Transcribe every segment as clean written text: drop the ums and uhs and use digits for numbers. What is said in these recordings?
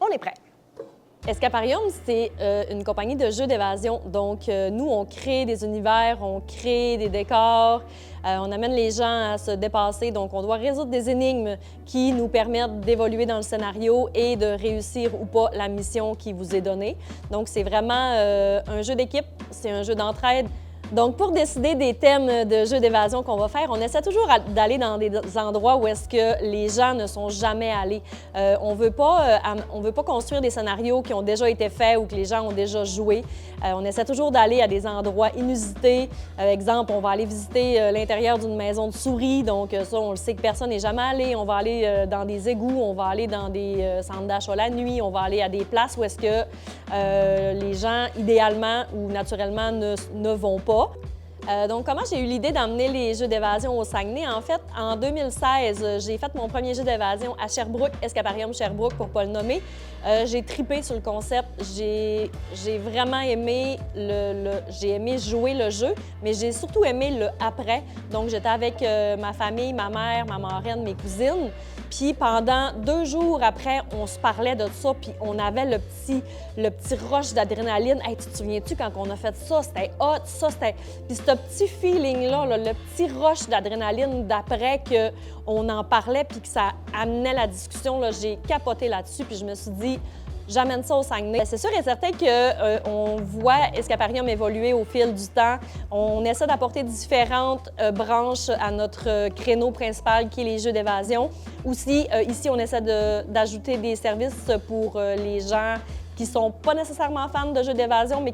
On est prêt. Escaparium, c'est une compagnie de jeux d'évasion. Donc, nous, on crée des univers, on crée des décors, on amène les gens à se dépasser. Donc, on doit résoudre des énigmes qui nous permettent d'évoluer dans le scénario et de réussir ou pas la mission qui vous est donnée. Donc, c'est vraiment un jeu d'équipe, c'est un jeu d'entraide. Donc, pour décider des thèmes de jeux d'évasion qu'on va faire, on essaie toujours d'aller dans des endroits où est-ce que les gens ne sont jamais allés. On veut pas construire des scénarios qui ont déjà été faits ou que les gens ont déjà joué. On essaie toujours d'aller à des endroits inusités. Exemple, on va aller visiter l'intérieur d'une maison de souris. Donc, ça, on le sait que personne n'est jamais allé. On va aller dans des égouts, on va aller dans des centres d'achat la nuit, on va aller à des places où est-ce que les gens, idéalement ou naturellement, ne vont pas. Donc, comment j'ai eu l'idée d'emmener les jeux d'évasion au Saguenay? En fait, en 2016, j'ai fait mon premier jeu d'évasion à Sherbrooke, Escaparium Sherbrooke, pour ne pas le nommer. J'ai tripé sur le concept. J'ai vraiment aimé j'ai aimé jouer le jeu, mais j'ai surtout aimé le après. Donc, j'étais avec ma famille, ma mère, ma marraine, mes cousines. Puis pendant 2 jours après, on se parlait de ça, puis on avait le petit rush d'adrénaline. Hey, tu te souviens-tu quand on a fait ça? C'était hot, ça, c'était... Puis ce petit feeling-là, le petit rush d'adrénaline d'après qu'on en parlait, puis que ça amenait la discussion, j'ai capoté là-dessus, puis je me suis dit... J'amène ça au Saguenay. C'est sûr et certain qu'on voit Escaparium évoluer au fil du temps. On essaie d'apporter différentes branches à notre créneau principal qui est les jeux d'évasion. Aussi, ici, on essaie d'ajouter des services pour les gens qui ne sont pas nécessairement fans de jeux d'évasion, mais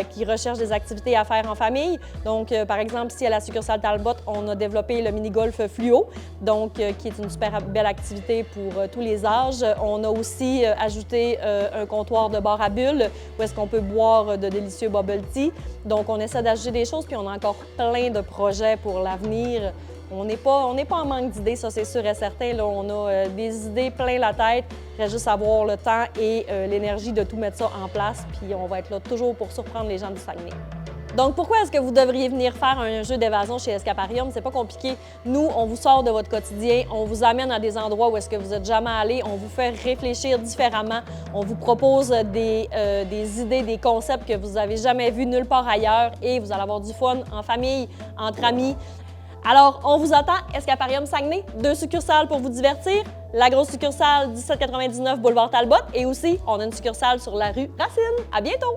qui recherchent des activités à faire en famille. Donc, par exemple, ici à la succursale Talbot, on a développé le mini-golf fluo, donc qui est une super belle activité pour tous les âges. On a aussi ajouté un comptoir de bar à bulles où est-ce qu'on peut boire de délicieux bubble tea. Donc, on essaie d'ajouter des choses, puis on a encore plein de projets pour l'avenir. On n'est pas en manque d'idées, ça c'est sûr et certain. Là, on a des idées plein la tête. Il reste juste avoir le temps et l'énergie de tout mettre ça en place. Puis on va être là toujours pour surprendre les gens du Saguenay. Donc, pourquoi est-ce que vous devriez venir faire un jeu d'évasion chez Escaparium? C'est pas compliqué. Nous, on vous sort de votre quotidien, on vous amène à des endroits où est-ce que vous n'êtes jamais allé, on vous fait réfléchir différemment, on vous propose des idées, des concepts que vous n'avez jamais vus nulle part ailleurs et vous allez avoir du fun en famille, entre amis. Alors, on vous attend, Escaparium Saguenay, 2 succursales pour vous divertir. La grosse succursale, 1799 boulevard Talbot. Et aussi, on a une succursale sur la rue Racine. À bientôt!